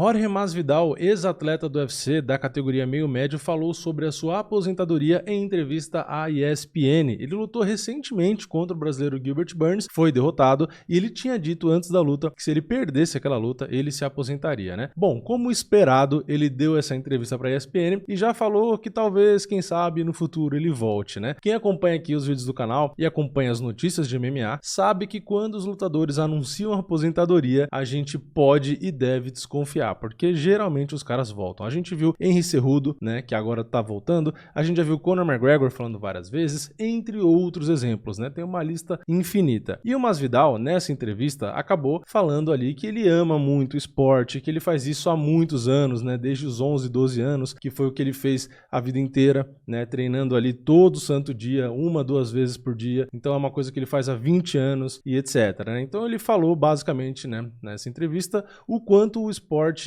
Jorge Masvidal, ex-atleta do UFC da categoria meio-médio, falou sobre a sua aposentadoria em entrevista à ESPN. Ele lutou recentemente contra o brasileiro Gilbert Burns, foi derrotado e ele tinha dito antes da luta que se ele perdesse aquela luta, ele se aposentaria, né? Bom, como esperado, ele deu essa entrevista para a ESPN e já falou que talvez, quem sabe, no futuro ele volte, né? Quem acompanha aqui os vídeos do canal e acompanha as notícias de MMA sabe que quando os lutadores anunciam a aposentadoria, a gente pode e deve desconfiar, porque geralmente os caras voltam. A gente viu Henry Cejudo, né, que agora tá voltando, a gente já viu Conor McGregor falando várias vezes, entre outros exemplos, né? Tem uma lista infinita. E o Masvidal, nessa entrevista, acabou falando ali que ele ama muito o esporte, que ele faz isso há muitos anos, né, desde os 11, 12 anos, que foi o que ele fez a vida inteira, né, treinando ali todo santo dia, 1, 2 vezes por dia. Então é uma coisa que ele faz há 20 anos e etc, né? Então ele falou basicamente, né, nessa entrevista, o quanto o esporte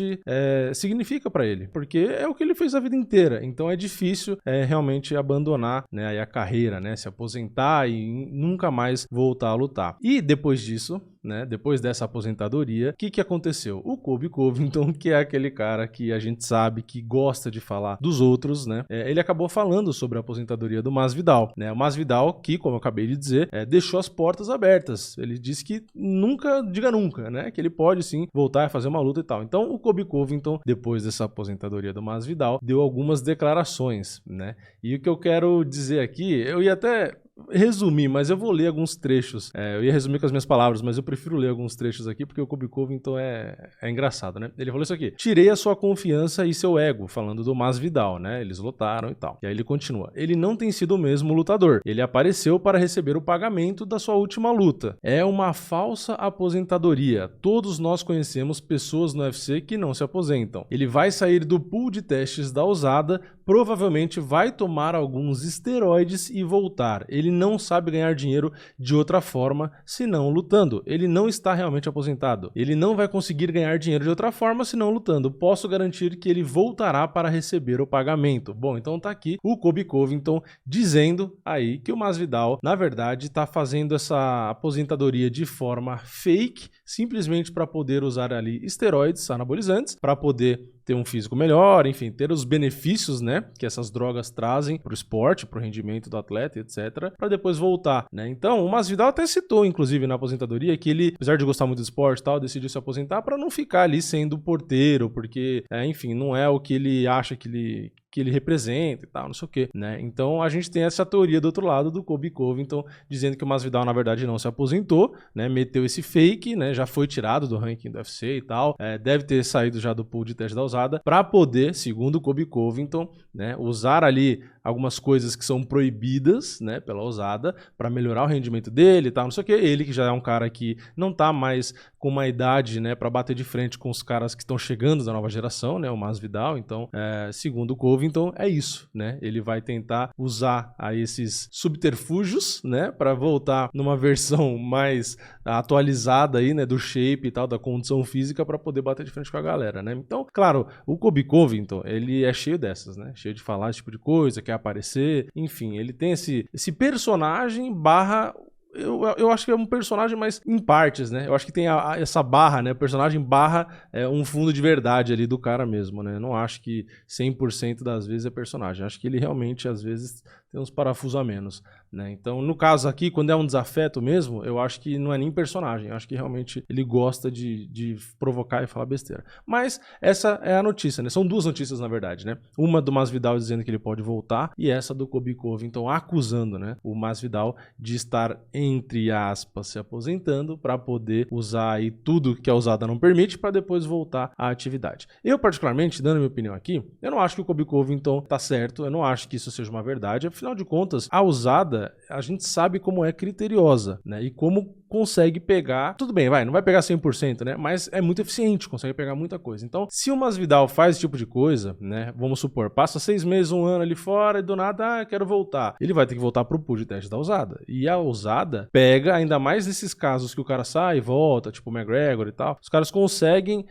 significa para ele, porque é o que ele fez a vida inteira. Então é difícil realmente abandonar, né, aí a carreira, né, se aposentar e nunca mais voltar a lutar. E depois disso, né, depois dessa aposentadoria, o que aconteceu? O Colby Covington, que é aquele cara que a gente sabe que gosta de falar dos outros, né, ele acabou falando sobre a aposentadoria do Masvidal, né, o Masvidal que, como eu acabei de dizer, deixou as portas abertas. Ele disse que nunca diga nunca, né, que ele pode sim voltar a fazer uma luta e tal. Então o Colby Covington, depois dessa aposentadoria do Masvidal, deu algumas declarações, né, e o que eu quero dizer aqui, eu ia até resumir, mas eu vou ler alguns trechos. Eu ia resumir com as minhas palavras, mas eu prefiro ler alguns trechos aqui, porque o Colby Covington é engraçado, né? Ele falou isso aqui: tirei a sua confiança e seu ego, falando do Masvidal, né? Eles lutaram e tal. E aí ele continua: ele não tem sido o mesmo lutador. Ele apareceu para receber o pagamento da sua última luta. É uma falsa aposentadoria. Todos nós conhecemos pessoas no UFC que não se aposentam. Ele vai sair do pool de testes da USADA, provavelmente vai tomar alguns esteroides e voltar. Ele não sabe ganhar dinheiro de outra forma senão lutando. Ele não está realmente aposentado. Ele não vai conseguir ganhar dinheiro de outra forma senão lutando. Posso garantir que ele voltará para receber o pagamento. Bom, então tá aqui o Colby Covington dizendo aí que o Masvidal, na verdade, está fazendo essa aposentadoria de forma fake, simplesmente para poder usar ali esteroides anabolizantes, para poder ter um físico melhor, enfim, ter os benefícios, né, que essas drogas trazem para o esporte, para o rendimento do atleta, etc, para depois voltar, né? Então, o Masvidal até citou, inclusive, na aposentadoria, que ele, apesar de gostar muito do esporte e tal, decidiu se aposentar para não ficar ali sendo porteiro, porque, enfim, não é o que ele acha que ele representa e tal, não sei o quê, né? Então a gente tem essa teoria do outro lado do Colby Covington dizendo que o Masvidal na verdade não se aposentou, né? Meteu esse fake, né? Já foi tirado do ranking do UFC e tal, deve ter saído já do pool de teste da USADA para poder, segundo o Colby Covington, né, usar ali algumas coisas que são proibidas, né, pela USADA para melhorar o rendimento dele e tal, não sei o que. Ele que já é um cara que não tá mais com uma idade, né, para bater de frente com os caras que estão chegando da nova geração, né, o Masvidal. Então, segundo o Covington, é isso, né? Ele vai tentar usar aí esses subterfúgios, né, para voltar numa versão mais atualizada aí, né, do shape e tal, da condição física para poder bater de frente com a galera, né? Então, claro, o Colby Covington, ele é cheio dessas, né? Cheio de falar esse tipo de coisa, quer aparecer, enfim, ele tem esse personagem barra... Eu acho que é um personagem mais em partes, né? Eu acho que tem essa barra, né? O personagem barra um fundo de verdade ali do cara mesmo, né? Eu não acho que 100% das vezes é personagem. Eu acho que ele realmente, às vezes, tem uns parafusos a menos, né? Então, no caso aqui, quando é um desafeto mesmo, eu acho que não é nem personagem. Eu acho que realmente ele gosta de provocar e falar besteira. Mas essa é a notícia, né? São duas notícias, na verdade, né? Uma do Masvidal dizendo que ele pode voltar e essa do Colby Covington acusando, né, o Masvidal de estar, entre aspas, se aposentando para poder usar aí tudo que a USADA não permite para depois voltar à atividade. Eu, particularmente, dando minha opinião aqui, eu não acho que o Colby Covington tá certo, eu não acho que isso seja uma verdade. Afinal de contas, a USADA, a gente sabe como é criteriosa, né? E como consegue pegar, tudo bem, não vai pegar 100%, né? Mas é muito eficiente, consegue pegar muita coisa. Então, se o Masvidal faz esse tipo de coisa, né? Vamos supor, passa 6 meses, 1 ano ali fora e do nada, quero voltar. Ele vai ter que voltar pro pool de teste da USADA. E a USADA pega, ainda mais nesses casos que o cara sai e volta, tipo o McGregor e tal, os caras conseguem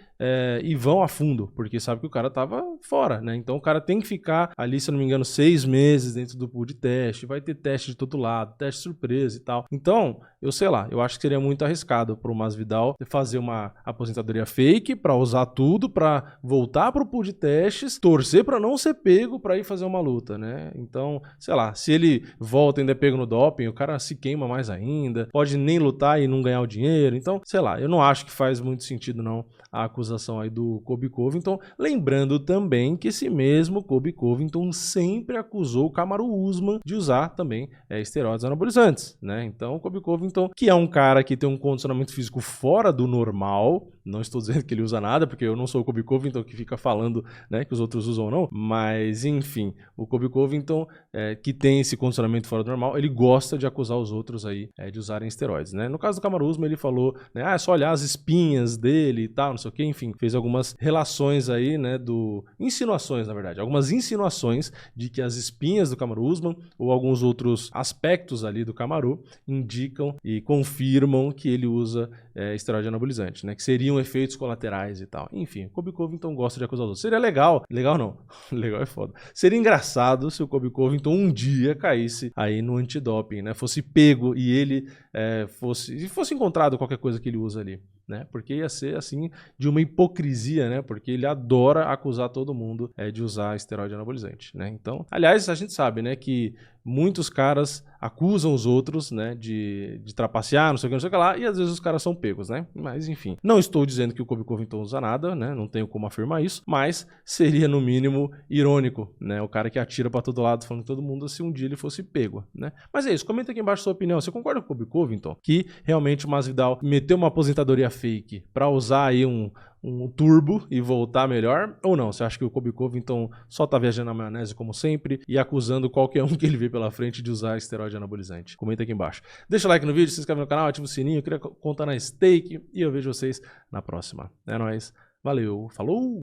e vão a fundo, porque sabe que o cara tava fora, né? Então o cara tem que ficar ali, se eu não me engano, 6 meses dentro do pool de teste, vai ter teste de todo lado, teste surpresa e tal. Então, eu sei lá, eu acho que seria muito arriscado pro Masvidal fazer uma aposentadoria fake pra usar tudo, pra voltar pro pool de testes, torcer pra não ser pego pra ir fazer uma luta, né? Então, sei lá, se ele volta e ainda é pego no doping, o cara se queima mais ainda, pode nem lutar e não ganhar o dinheiro. Então, sei lá, eu não acho que faz muito sentido não a acusação aí do Colby Covington, lembrando também que esse mesmo Colby Covington sempre acusou o Kamaru Usman de usar também esteroides anabolizantes, né? Então, o Colby Covington, que é um cara que tem um condicionamento físico fora do normal, não estou dizendo que ele usa nada, porque eu não sou o Colby Covington que fica falando, né, que os outros usam ou não, mas enfim, o Colby Covington, que tem esse condicionamento fora do normal, ele gosta de acusar os outros aí de usarem esteroides, né? No caso do Kamaru Usman, ele falou, né, é só olhar as espinhas dele e tal, não sei o que, enfim, fez algumas relações aí, né, insinuações, na verdade, algumas insinuações de que as espinhas do Kamaru Usman ou alguns outros aspectos ali do Kamaru indicam e confirmam que ele usa esteroide anabolizante, né, que seriam efeitos colaterais e tal. Enfim, o Colby Covington gosta de acusar os outros. Seria legal não, legal é foda. Seria engraçado se o Colby Covington um dia caísse aí no antidoping, né, fosse pego e ele fosse encontrado qualquer coisa que ele usa ali, né? Porque ia ser assim de uma hipocrisia, né? Porque ele adora acusar todo mundo de usar esteroide anabolizante, né? Então, aliás, a gente sabe, né, que muitos caras acusam os outros, né, de trapacear, não sei o que lá, e às vezes os caras são pegos, né? Mas enfim, não estou dizendo que o Colby Covington usa nada, né? Não tenho como afirmar isso, mas seria no mínimo irônico, né? O cara que atira pra todo lado falando que todo mundo se um dia ele fosse pego, né? Mas é isso, comenta aqui embaixo a sua opinião. Você concorda com o Colby Covington que realmente o Masvidal meteu uma aposentadoria fake pra usar aí um turbo e voltar melhor, ou não? Você acha que o Colby Covington só tá viajando na maionese como sempre e acusando qualquer um que ele vê pela frente de usar esteroide anabolizante? Comenta aqui embaixo. Deixa o like no vídeo, se inscreve no canal, ativa o sininho, eu queria contar na stake e eu vejo vocês na próxima. É nóis, valeu, falou!